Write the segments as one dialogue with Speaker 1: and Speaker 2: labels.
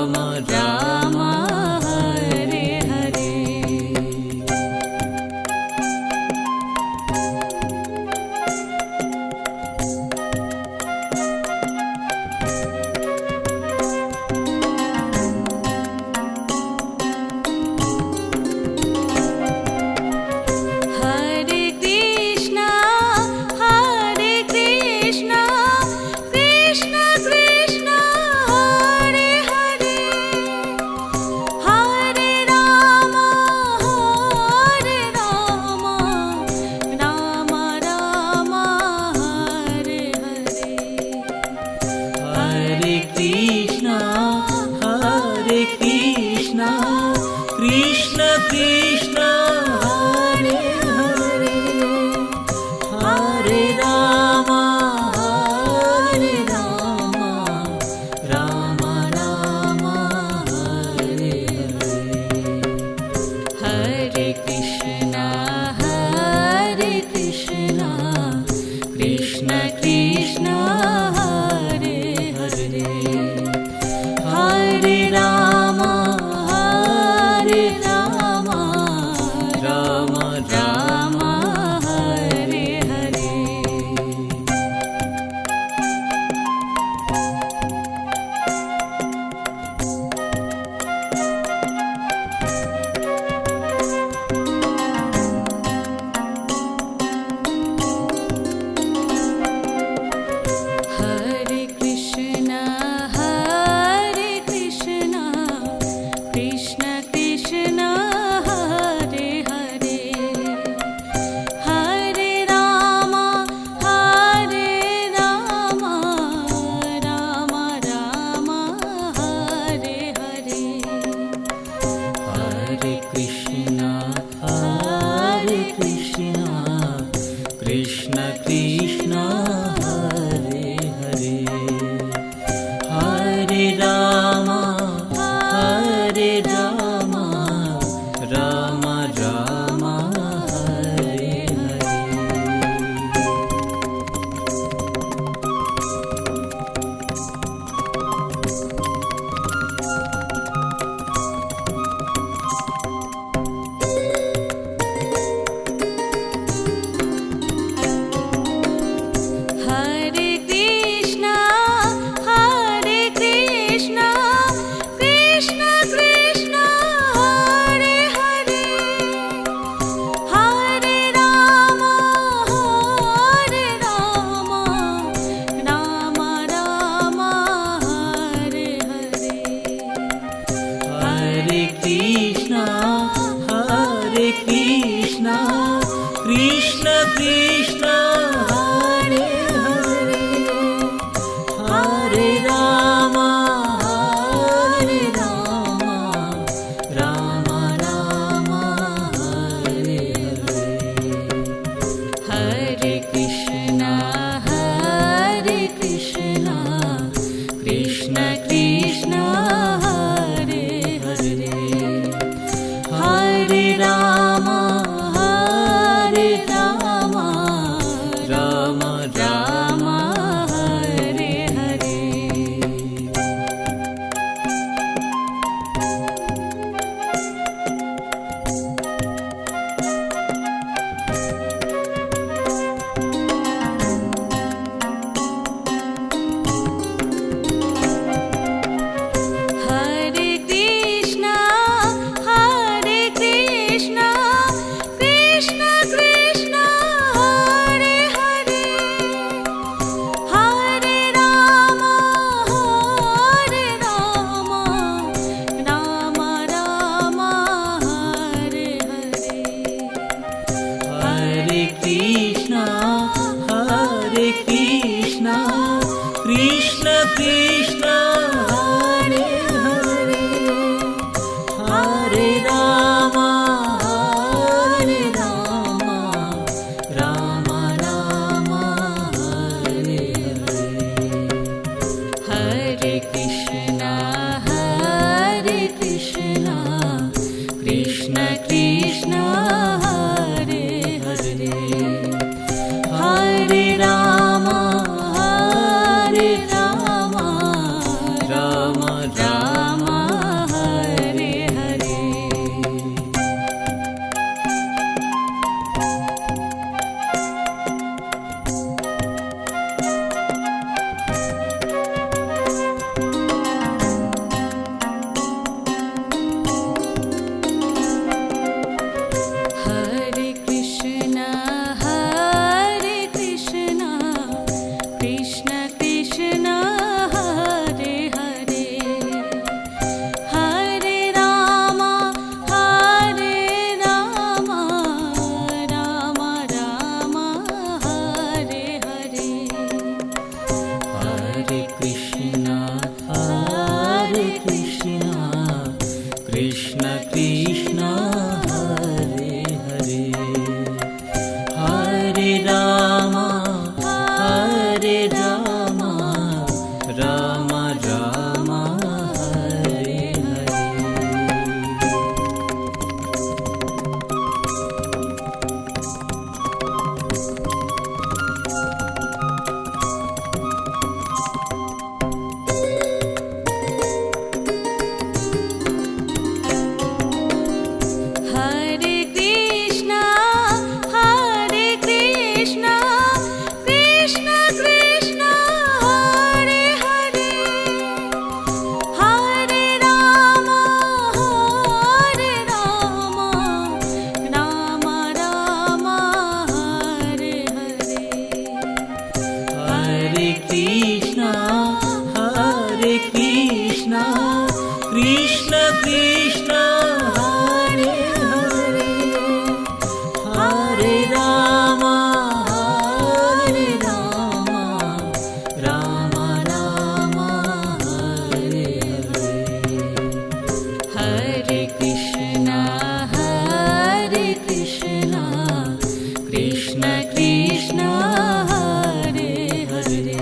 Speaker 1: Ram Ram Hare Hare.
Speaker 2: Krishna Krishna Hare Hare, Hare Ram Ram Ram Hare Hare.
Speaker 1: Hare Krishna Krishna Krishna Hare Hare,
Speaker 2: Hare Ram Ram
Speaker 1: Ram Hare Hare. Hare Krishna Krishna Krishna Hare Hare, Hare Ram Ram Ram Hare Hare.
Speaker 2: Hare Krishna Krishna Krishna Hare Hare, Hare Ram Krishna Krishna Hare Hare Hare Ram Ram Ram Hare Hare
Speaker 1: Hare Krishna, Krishna Krishna, Hare Hare, Hare Rama, Rama Rama, Hare Hare.
Speaker 2: Hare Krishna Krishna Krishna Hare Hare Hare Ram Ram Ram Hare Hare
Speaker 1: Hare Krishna, Krishna Krishna, Hare Hare,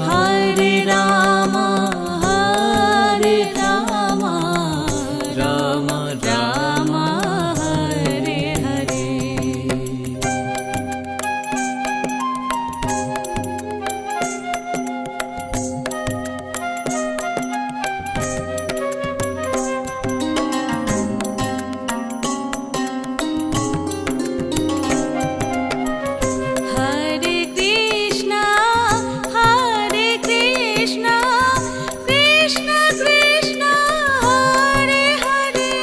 Speaker 1: Hare Rama,
Speaker 2: Ram Ram
Speaker 1: Rama, Hare Hare. Hare Krishna, Krishna Krishna, Hare Hare,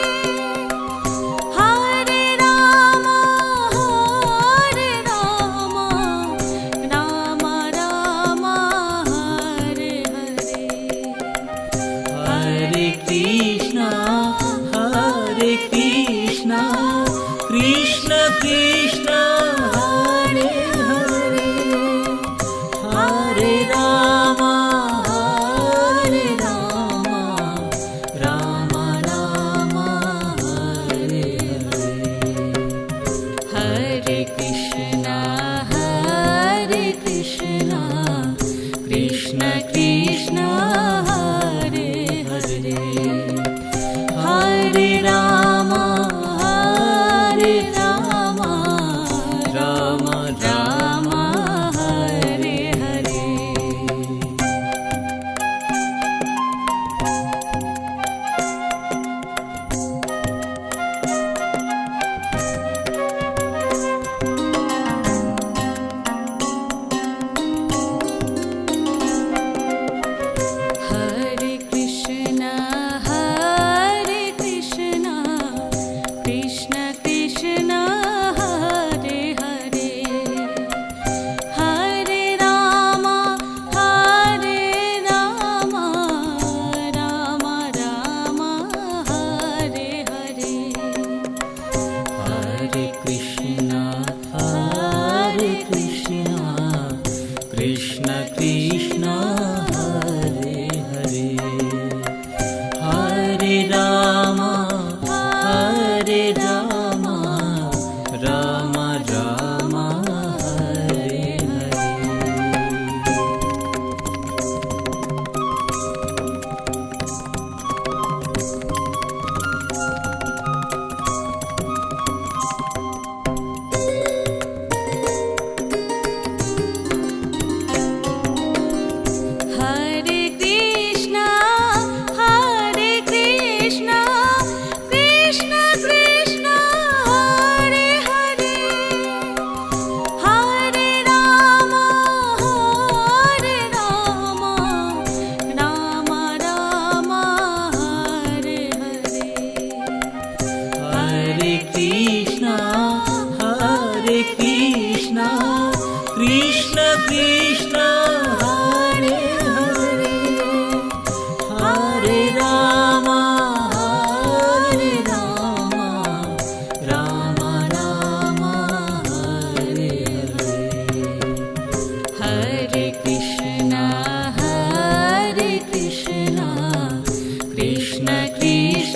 Speaker 1: Hare Rama, Rama Rama, Hare Hare.
Speaker 2: Hare Krishna Krishna Krishna Hare Hare Hare Ram Ram Ram Hare Hare
Speaker 1: Hare Krishna, Krishna Krishna, Hare Hare, Hare Rama,
Speaker 2: Ram
Speaker 1: Rama, Hare Hare. Hare Krishna, Krishna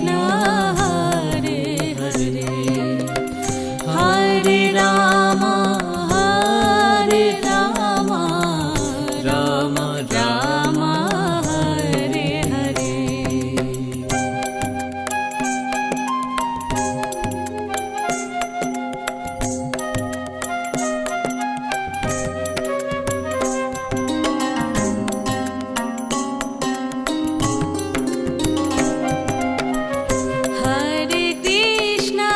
Speaker 1: Krishna Hare Hare
Speaker 2: Hare Ram Ram
Speaker 1: Ram Hare Hare Hare Krishna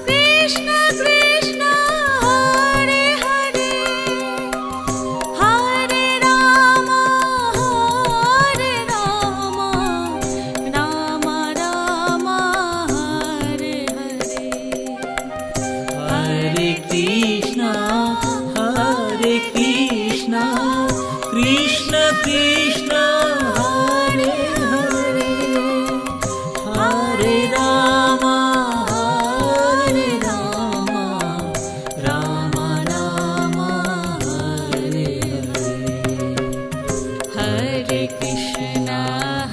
Speaker 1: Krishna Krishna Hare Hare Hare Ram Ram Ram Hare Hare
Speaker 2: Hare Krishna Krishna Krishna Hare Hare Hare Ram Ram Ram Hare Hare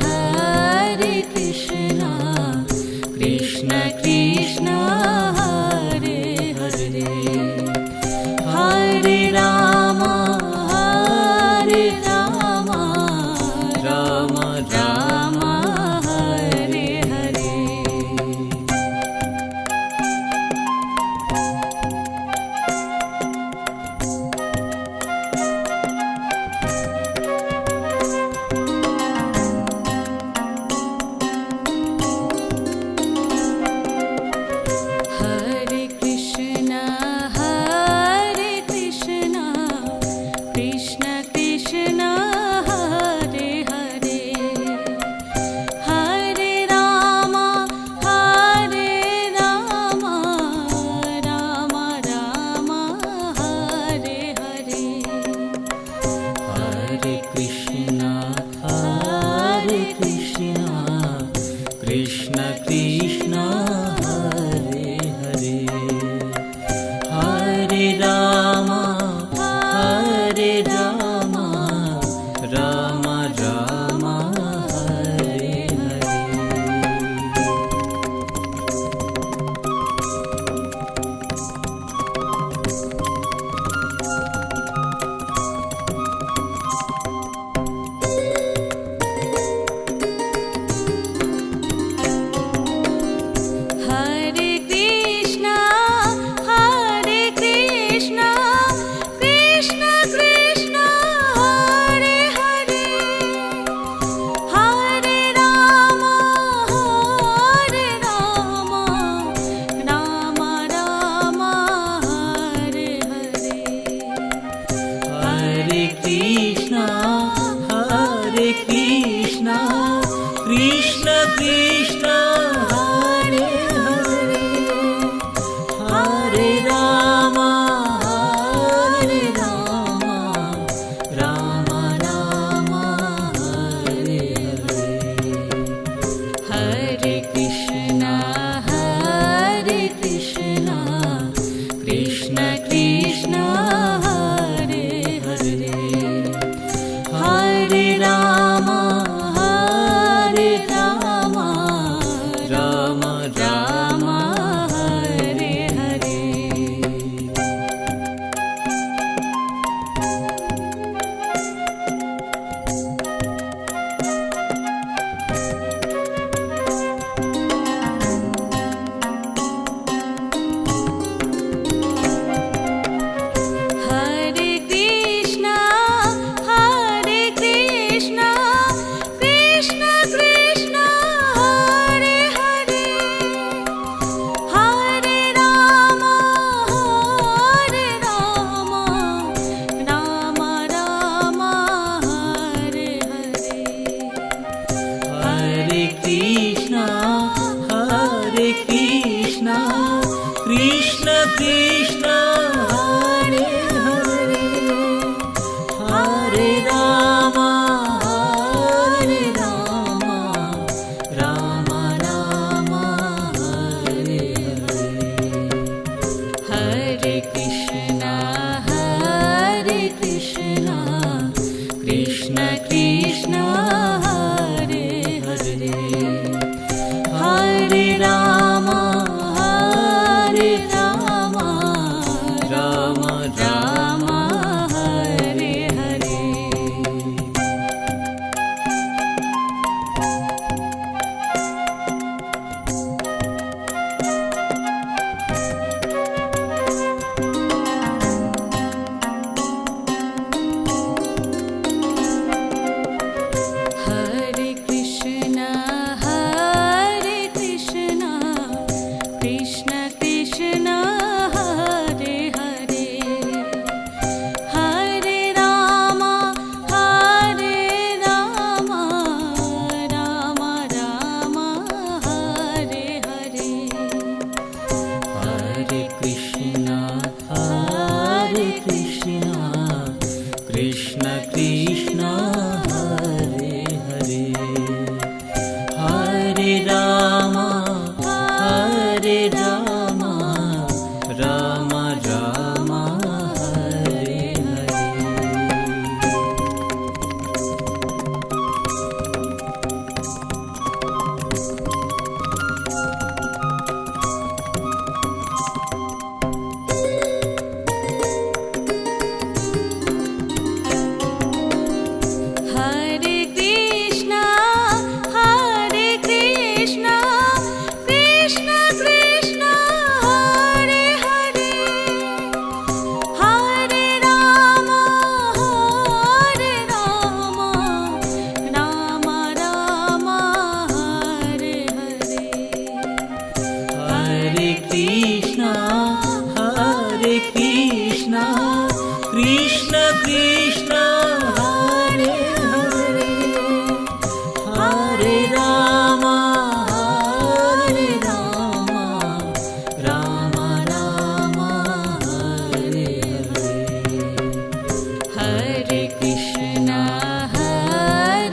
Speaker 1: Hare Krishna Krishna Krishna Hare Hare Hare Ram
Speaker 2: Ram
Speaker 1: Ram Hare Hare Hare Krishna Krishna Krishna Hare Hare Hare Ram Ram Ram Hare Hare
Speaker 2: Hare Krishna Krishna Krishna Hare Hare Hare Ram Ram Ram Hare Hare
Speaker 1: Hare Krishna Krishna Krishna Hare Hare Hare Ram Ram Ram Hare Hare
Speaker 2: Hare Krishna Krishna Krishna Hare Hare Hare Ram Ram Ram Hare Hare
Speaker 1: Hare Krishna Krishna Krishna Hare Hare Hare Ram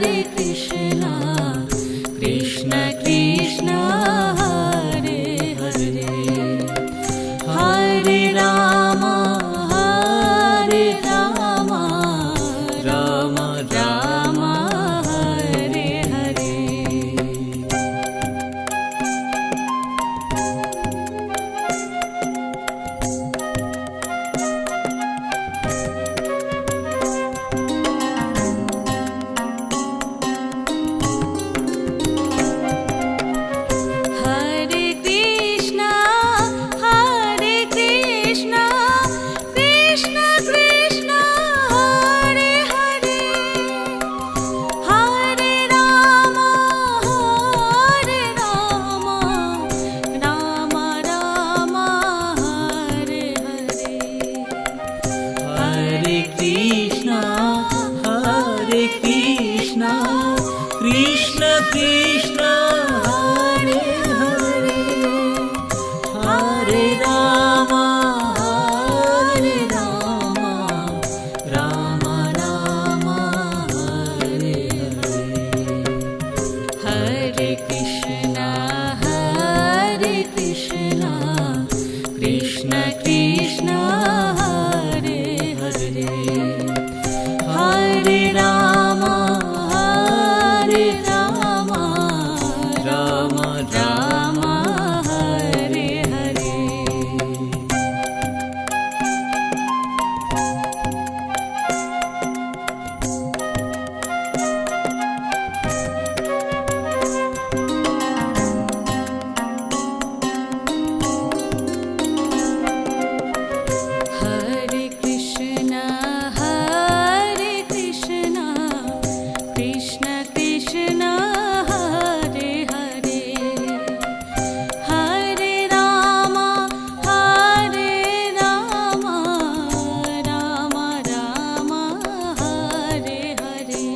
Speaker 1: Hare Krishna, Krishna Krishna, Hare Hare, Hare Rama, Hare Rama,
Speaker 2: Rama
Speaker 1: Rama, Hare Hare. Hare Krishna, Hare Krishna, Krishna Krishna, Hare Hare, Hare Rama, Hare Rama, Rama Rama, Hare Hare.
Speaker 2: Hare Krishna, Hare Krishna, Krishna Krishna, Hare Hare, Hare Rama, Hare Rama, Rama Rama, Hare Hare.
Speaker 1: Hare Krishna, Hare Krishna, Krishna Krishna, Hare Hare, Hare Rama, Hare Rama,
Speaker 2: Rama
Speaker 1: Rama, Hare Hare. Hare Krishna, Hare Krishna, Krishna Krishna, Hare Hare, Hare Rama, Hare Rama, Rama Rama, Hare Hare.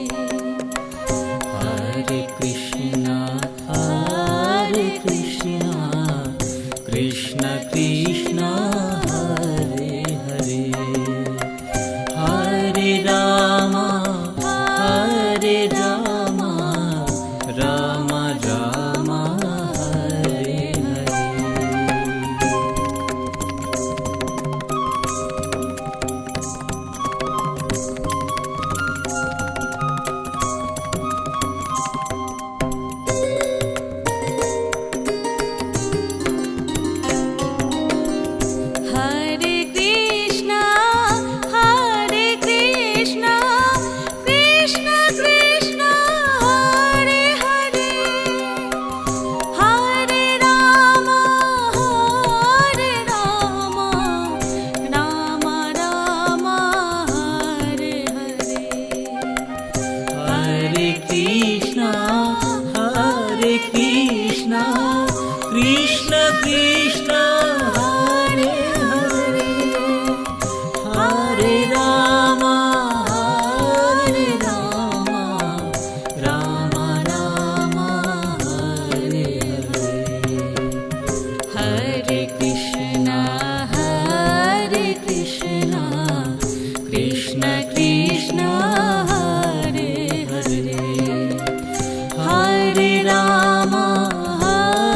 Speaker 2: Hare Krishna, Hare Krishna, Krishna Krishna, Hare Hare, Hare Rama, Hare Rama, Rama Rama, Hare Hare.
Speaker 1: Hare Krishna, Hare Krishna, Krishna Krishna, Hare Hare, Hare Rama, Hare Rama, Rama Rama, Hare Hare.
Speaker 2: Hare Krishna, Hare Krishna, Krishna Krishna, Hare Hare, Hare Rama, Hare Rama, Rama Rama, Hare Hare.
Speaker 1: Hare Krishna, Hare Krishna, Krishna Krishna, Hare Hare, Hare Rama, Hare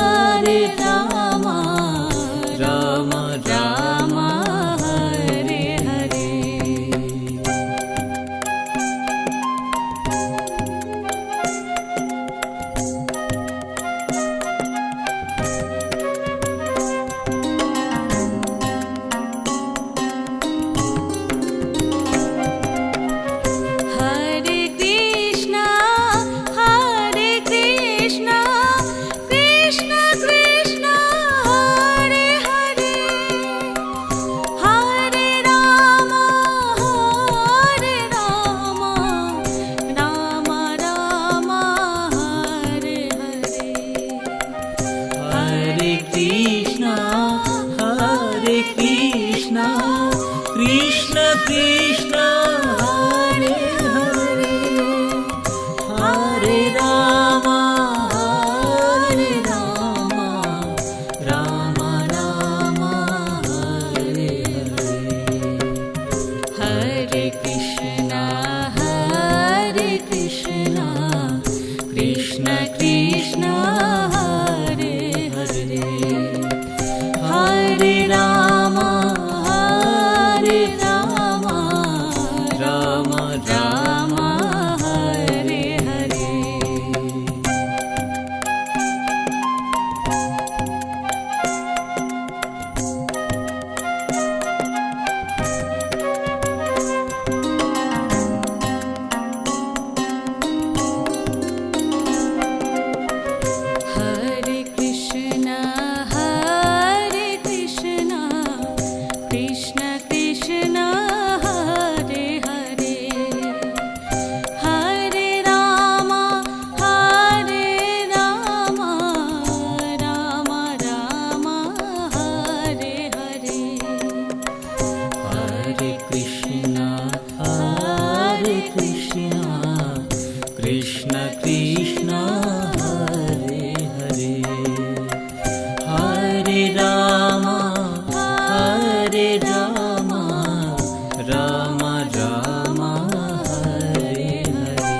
Speaker 2: Krishna Krishna Hare Hare Hare Ram Ram Ram Hare Hare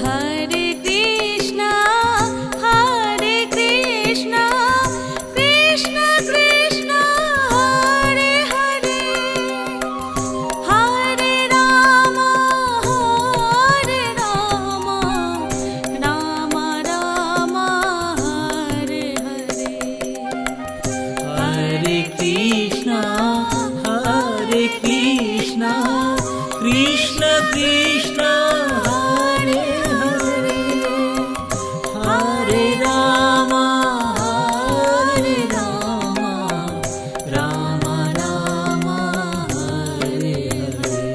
Speaker 1: Hare Krishna, Hare Krishna, Krishna Krishna, Hare Hare, Hare Rama, Rama Rama, Hare Hare.
Speaker 2: Hare Krishna Krishna Krishna Hare Hare Hare Ram Ram Ram Hare Hare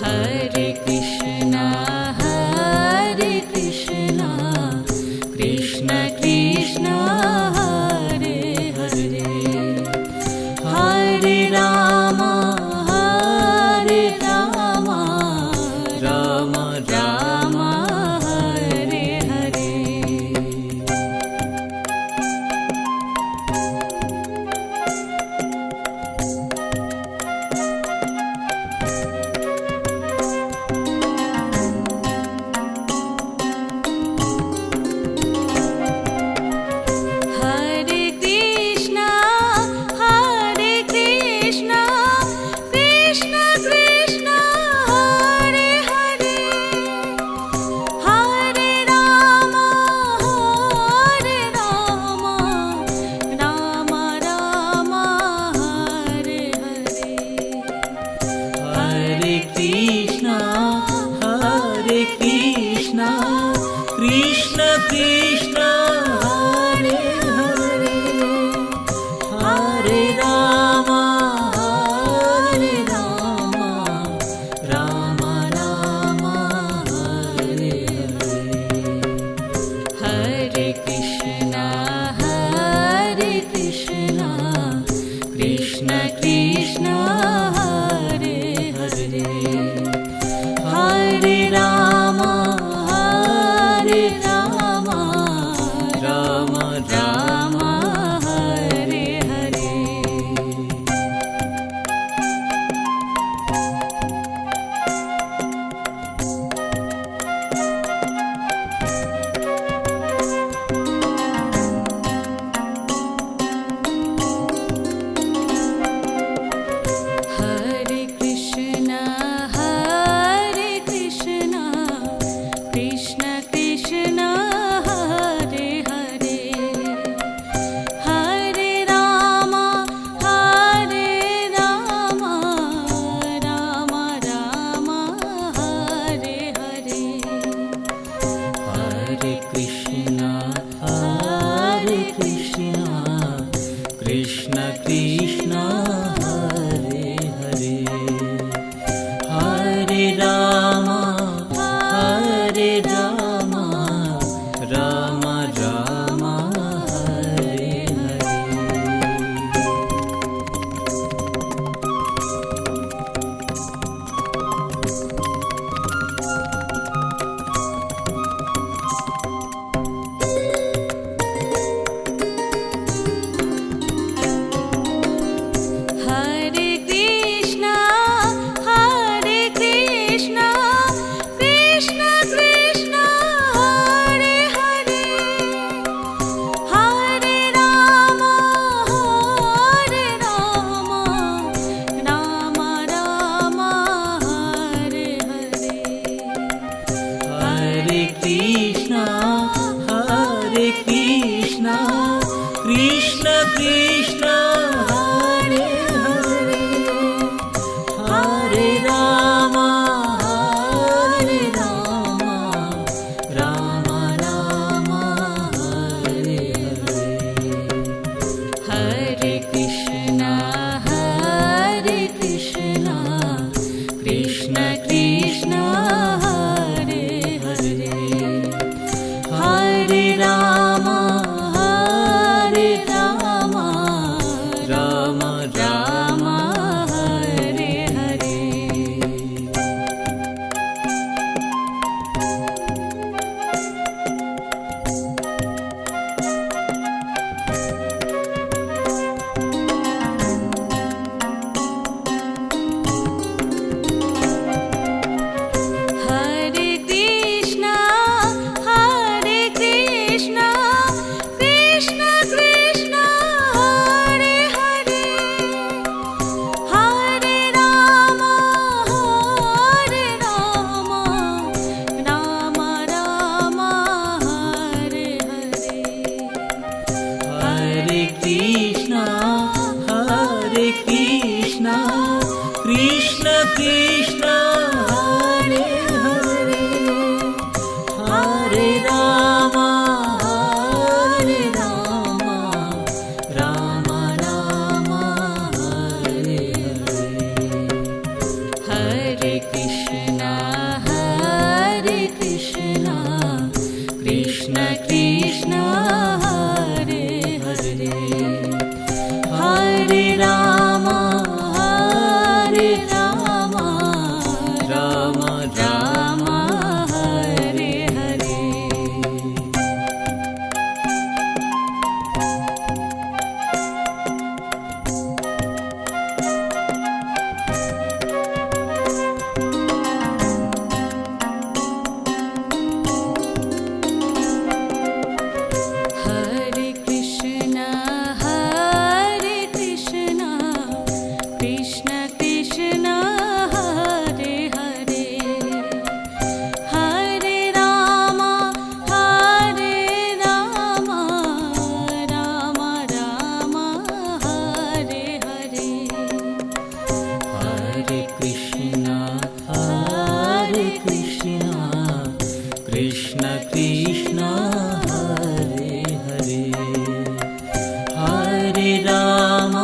Speaker 1: Hare Krishna, Krishna Krishna, Hare Hare, Hare Rama,
Speaker 2: Ram Ram
Speaker 1: Hare Hare. Hare Krishna, Krishna Krishna, Hare Hare, Hare Rama, Rama Rama, Hare Hare.
Speaker 2: Hare Krishna Krishna Krishna Hare Hare Hare Ram Ram Ram Hare Hare
Speaker 1: Hare Krishna, Krishna Krishna, Hare Hare, Hare Rama,
Speaker 2: Ram Ram
Speaker 1: Hare Hare. Hare Krishna, Krishna Krishna, Hare Hare, Hare Rama, Rama Rama, Hare Hare.
Speaker 2: Hare Krishna Krishna Krishna Hare Hare Hare Ram Ram Ram Hare Hare
Speaker 1: Hare Krishna, Krishna Krishna, Hare Hare, Hare Rama, Rama Rama, Hare Hare.
Speaker 2: Hare Krishna Krishna Krishna Hare Hare Hare Ram Ram Ram Hare Hare
Speaker 1: Hare Krishna, Krishna Krishna,
Speaker 2: Krishna Krishna Hare Hare Hare Ram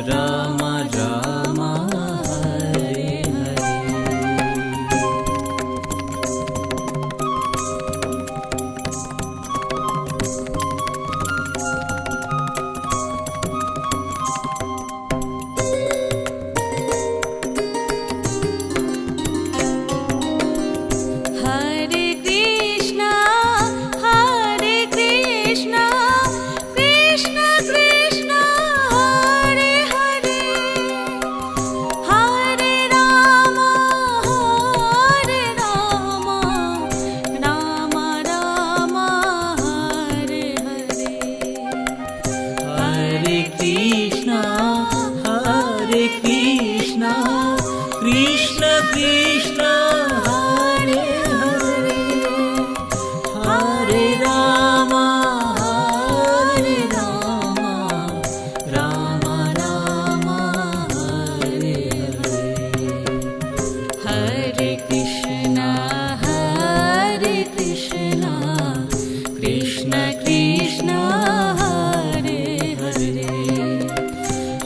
Speaker 2: Ram Ram Hare Hare
Speaker 1: Hare Krishna, Hare Krishna, Krishna Krishna, Hare Hare, Hare Rama, Rama Rama, Hare Hare.
Speaker 2: Hare Krishna Krishna Krishna Hare Hare Hare Ram Ram Ram Hare Hare
Speaker 1: Hare Krishna, Krishna Krishna, Hare Hare,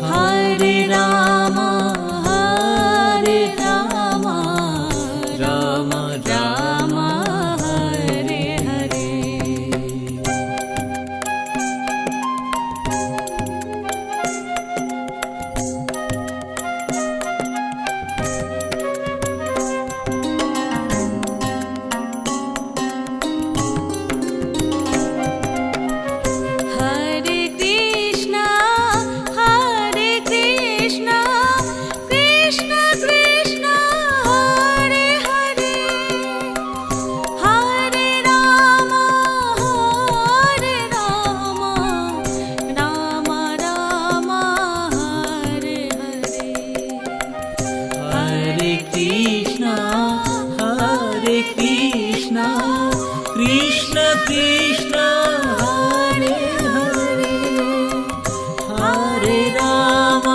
Speaker 1: Hare Rama, Rama Rama, Hare Hare. Hare Krishna, Krishna Krishna, Hare Hare, Hare Rama, Rama Rama, Hare Hare.
Speaker 2: Hare Krishna Krishna Krishna Hare Hare Hare Ram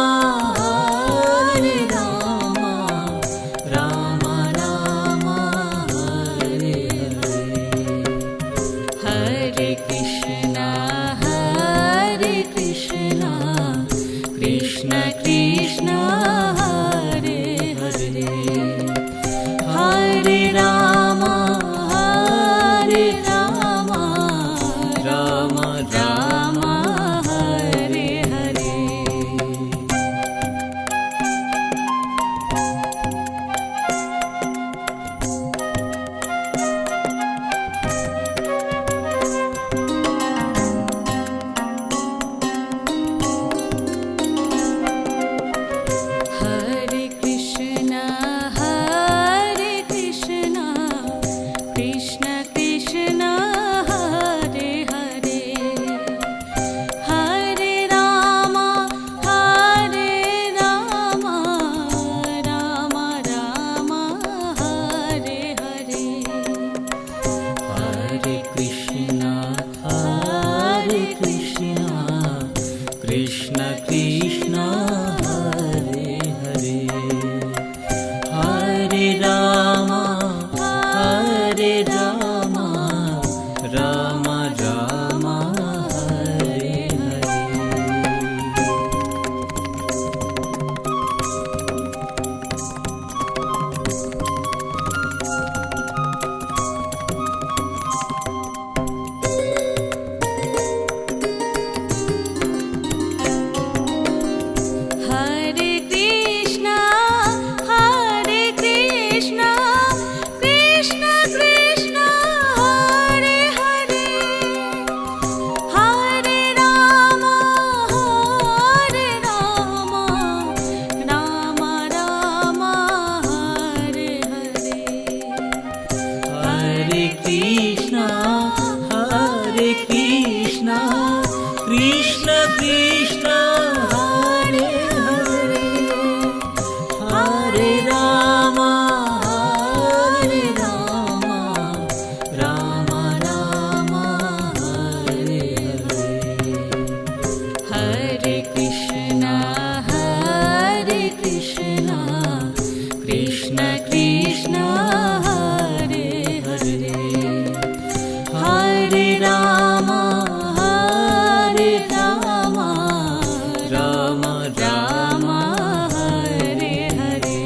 Speaker 2: Ram Ram Hare Hare
Speaker 1: Hare Krishna, Krishna Krishna, Hare Hare, Hare Rama, Rama Rama, Hare Hare. Hare Krishna, Krishna Krishna, Hare Hare, Hare Rama, Rama Rama, Hare Hare.
Speaker 2: Hare Krishna Krishna Krishna Hare Hare Hare Ram Ram Ram Hare Hare
Speaker 1: Hare Krishna, Krishna Krishna, Hare Hare, Hare Rama, Rama Rama, Hare Hare.
Speaker 2: Hare Krishna Krishna Krishna Hare Hare Hare Ram Ram Ram Hare Hare
Speaker 1: Hare Krishna,
Speaker 2: Krishna Krishna Hare Hare Hare Ram Ram Ram
Speaker 1: Hare Hare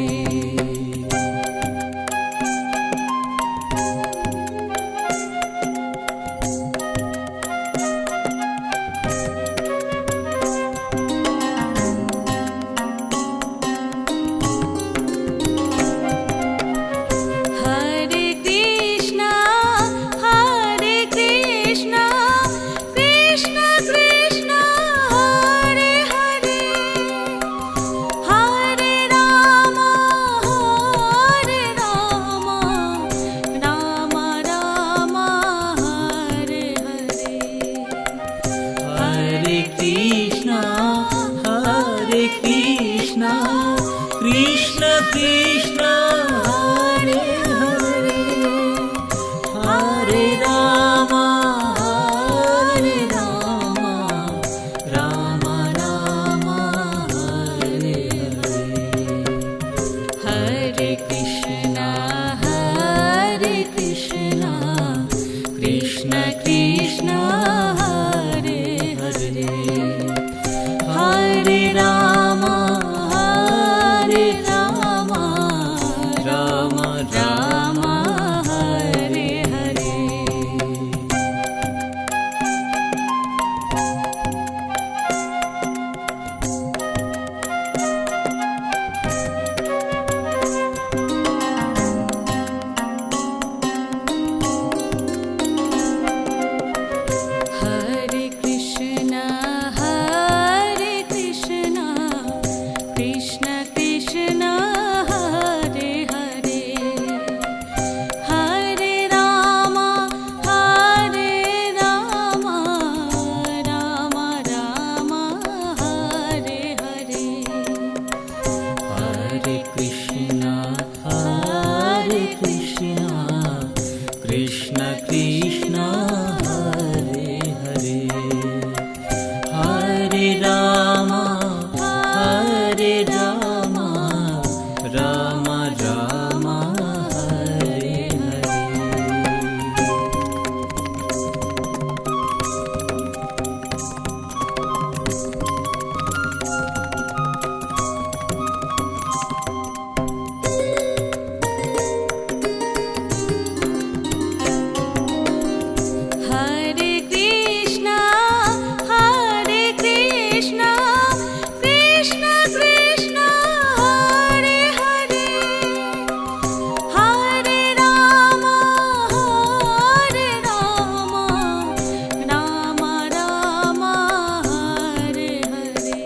Speaker 1: Hare Krishna Krishna Krishna Hare Hare Hare Ram Ram Ram Hare Hare
Speaker 2: Hare Krishna Krishna Krishna Hare Hare Hare Ram Ram Ram Hare Hare
Speaker 1: Hare Krishna Krishna Krishna Hare Hare Hare Ram
Speaker 2: Ram
Speaker 1: Ram Hare Hare Hare Krishna Krishna Krishna Hare Hare Hare Ram Ram Ram Hare Hare
Speaker 2: Hare Krishna Krishna Krishna Hare Hare Hare Ram Ram Ram Hare Hare
Speaker 1: Hare Krishna Krishna Krishna Hare Hare Hare Ram Ram Hare Hare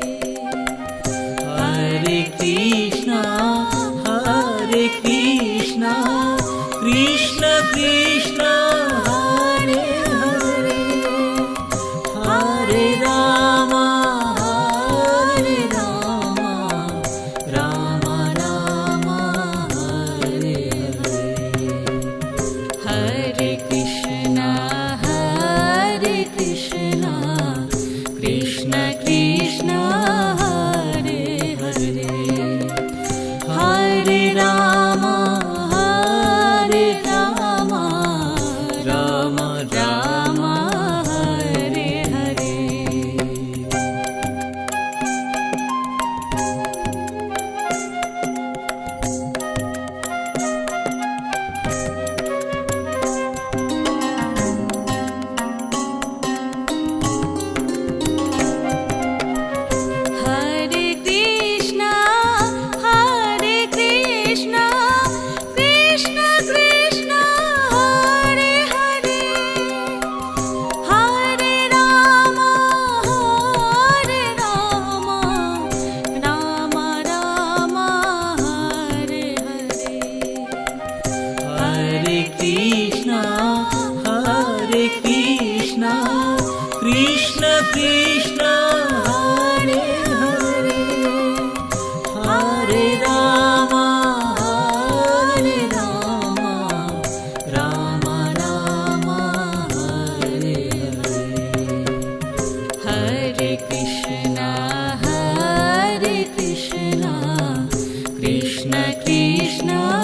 Speaker 2: Hare Krishna Krishna Krishna Hare Hare Hare Ram Ram Ram Hare Hare
Speaker 1: Hare Krishna Krishna Krishna Hare Hare Hare Ram
Speaker 2: Ram
Speaker 1: Ram Hare Hare Hare Krishna Krishna Krishna Hare Hare Hare Ram Ram Hare Hare
Speaker 2: Hare Krishna Krishna Krishna Hare Hare Hare Ram Ram Ram Hare Hare
Speaker 1: Hare Krishna Krishna Krishna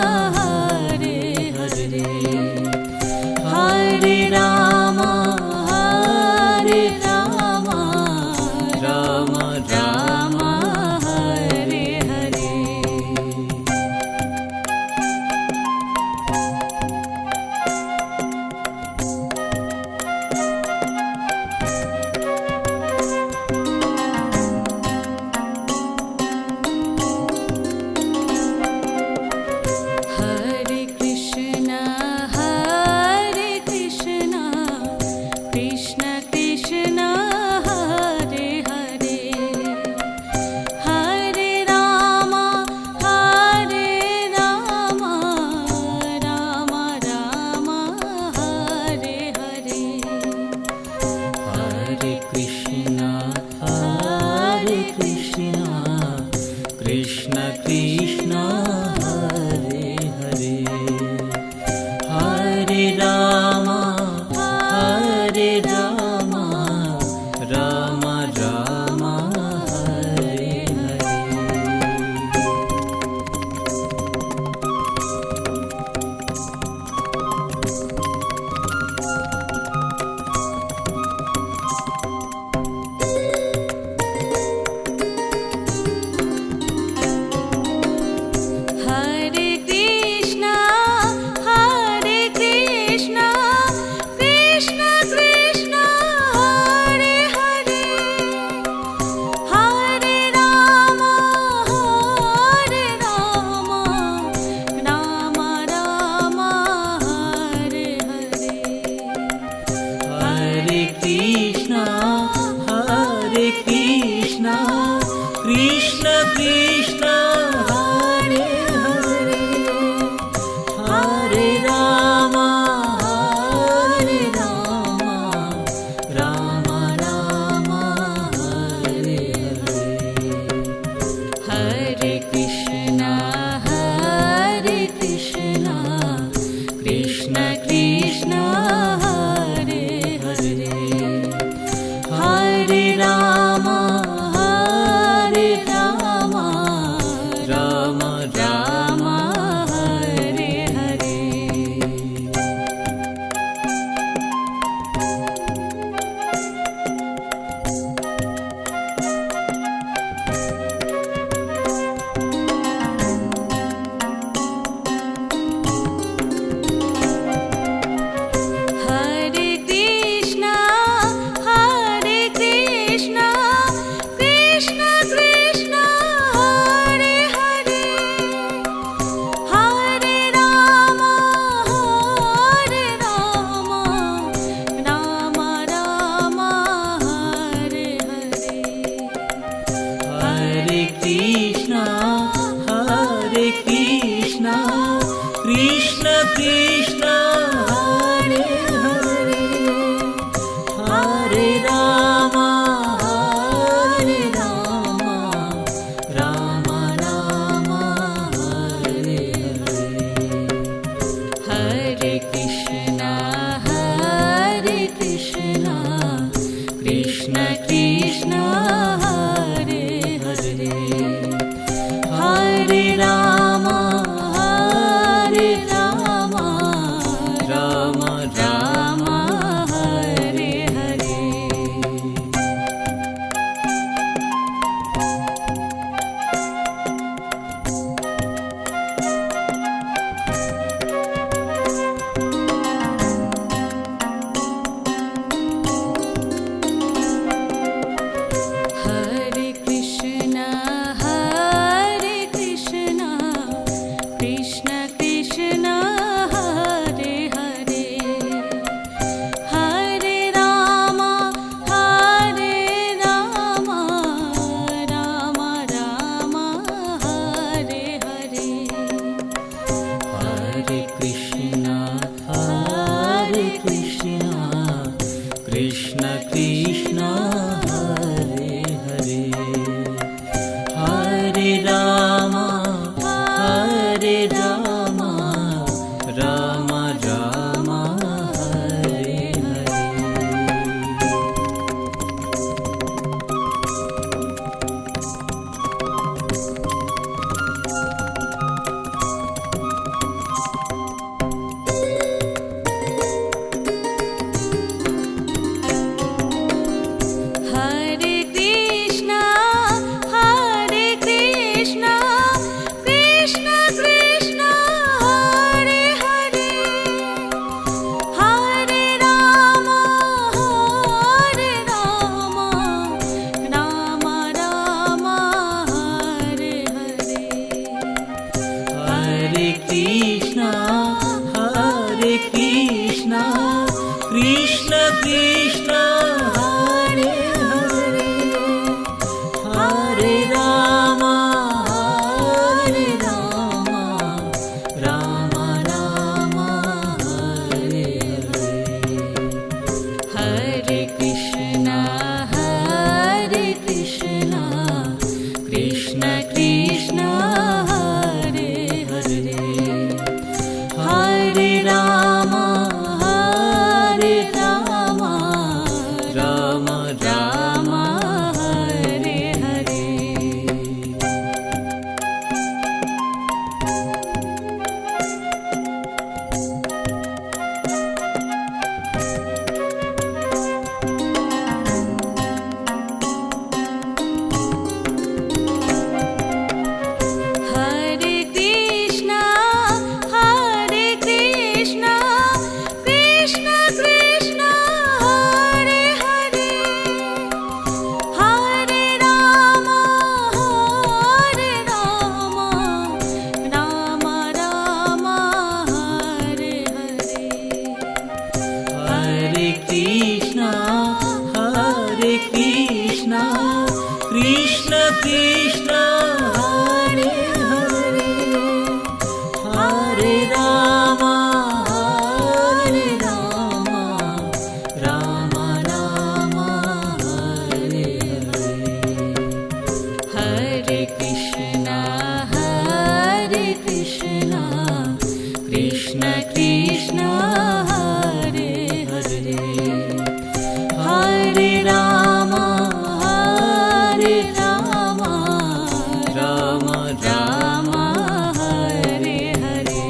Speaker 2: Krishna Krishna Hare Hare Hare Ram Ram Ram Hare Hare
Speaker 1: Hare Krishna Krishna Krishna Hare Hare
Speaker 2: Hare Ram Ram
Speaker 1: Ram Hare Hare Hare Krishna Krishna Krishna Hare Hare Hare Ram Ram Ram Hare Hare
Speaker 2: Hare Krishna Krishna Krishna Hare Hare Hare Ram Ram Ram Hare Hare
Speaker 1: Hare Krishna Krishna Krishna Hare Hare Hare Ram Ram Ram Hare Hare
Speaker 2: Hare Krishna Krishna Krishna Hare Hare Hare Ram Ram Ram Hare Hare
Speaker 1: Hare Krishna Krishna Krishna Hare Hare
Speaker 2: Hare Ram Ram
Speaker 1: Ram Hare Hare Hare Krishna Krishna Krishna Hare Hare Hare Ram Ram Ram Hare Hare
Speaker 2: Hare Krishna Krishna Krishna Hare Hare Hare Ram Ram Ram Hare Hare
Speaker 1: Hare Krishna Krishna Krishna Hare Hare
Speaker 2: Hare Ram Ram
Speaker 1: Ram Hare Hare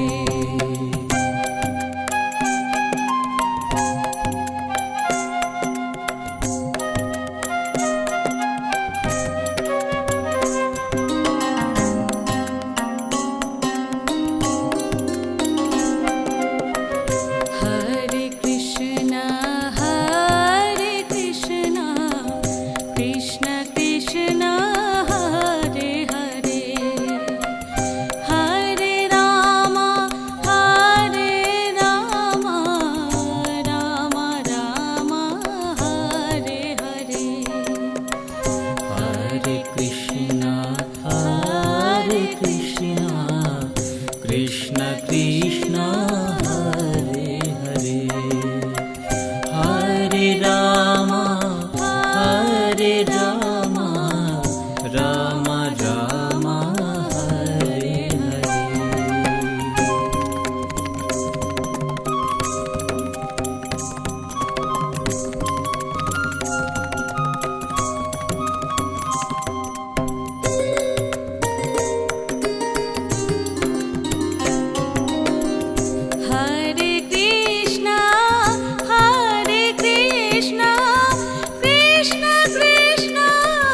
Speaker 2: Krishna Krishna Hare Hare Hare Ram Ram Ram Hare Hare.
Speaker 1: Hare Krishna Krishna Krishna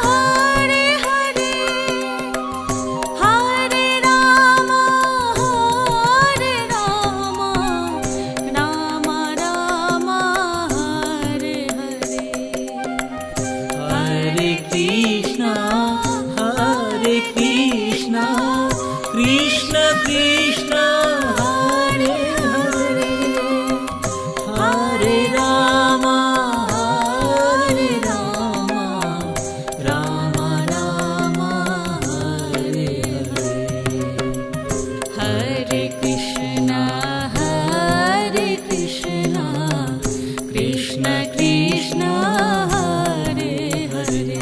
Speaker 1: Hare Hare Hare Ram Ram Ram Hare Hare.
Speaker 2: Hare Krishna Krishna Krishna Hare Hare Hare Ram Ram Ram Hare Hare.
Speaker 1: Hare Krishna Krishna Krishna Hare Hare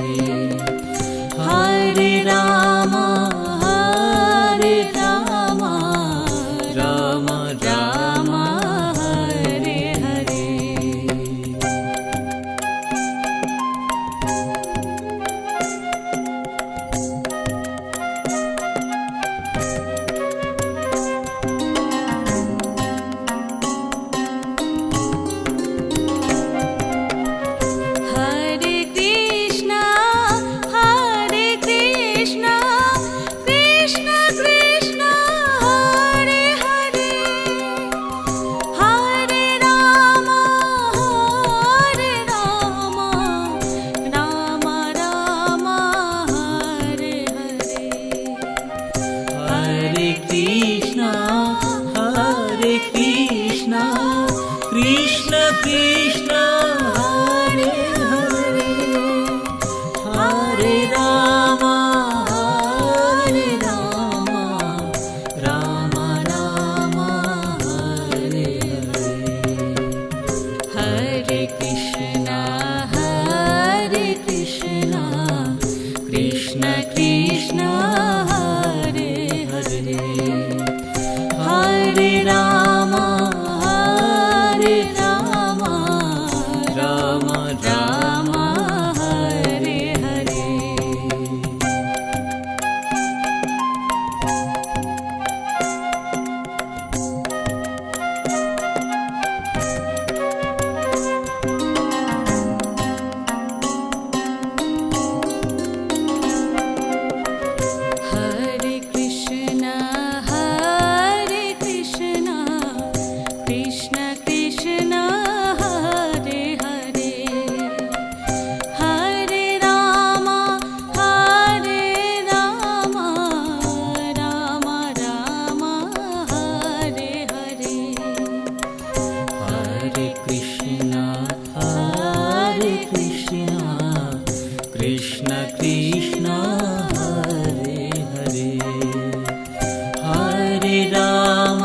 Speaker 1: Hare Ram
Speaker 2: Ram
Speaker 1: Ram Hare Hare. Hare Krishna Krishna Krishna Hare Hare Hare Ram Ram Ram Hare Hare.
Speaker 2: Hare Krishna Krishna Krishna Hare Hare Hare Ram Ram Ram Hare Hare.
Speaker 1: Hare Krishna Krishna Krishna Hare Hare Hare Ram
Speaker 2: Ram
Speaker 1: Ram Hare Hare. Hare Krishna Krishna Krishna Hare Hare Hare Ram Ram Ram Hare Hare.
Speaker 2: Hare Krishna Krishna Krishna Hare Hare Hare Ram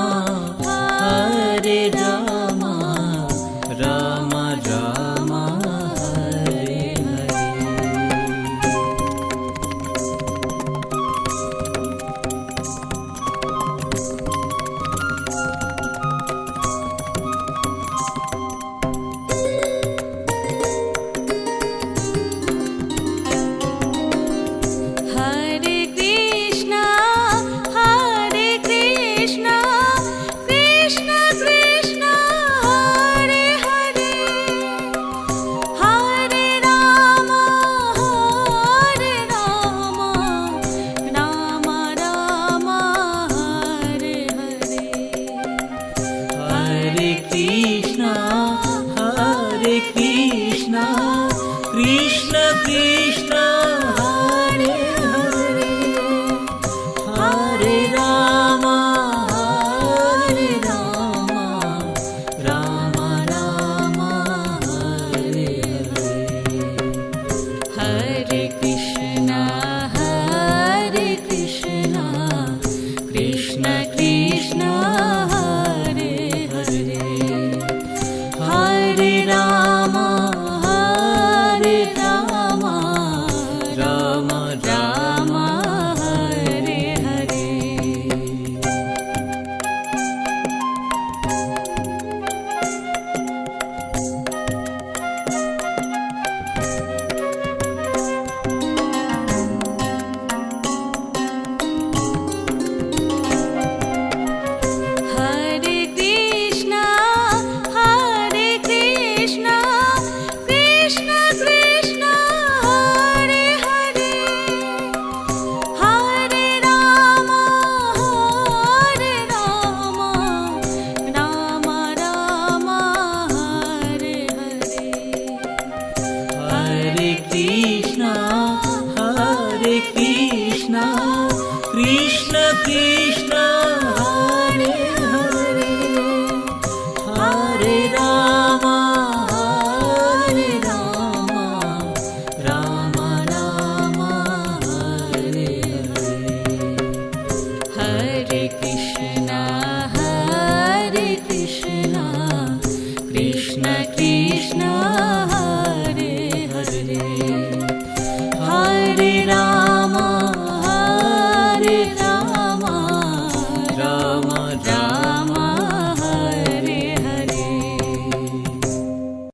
Speaker 2: Ram Ram Hare Hare.
Speaker 1: Hare Krishna Krishna Krishna Hare Hare Hare Ram Ram Ram Hare Hare.
Speaker 2: Hare Krishna Krishna Krishna Hare Hare Hare Ram Ram Ram Hare Hare.
Speaker 1: Hare Krishna Krishna Krishna
Speaker 2: Ram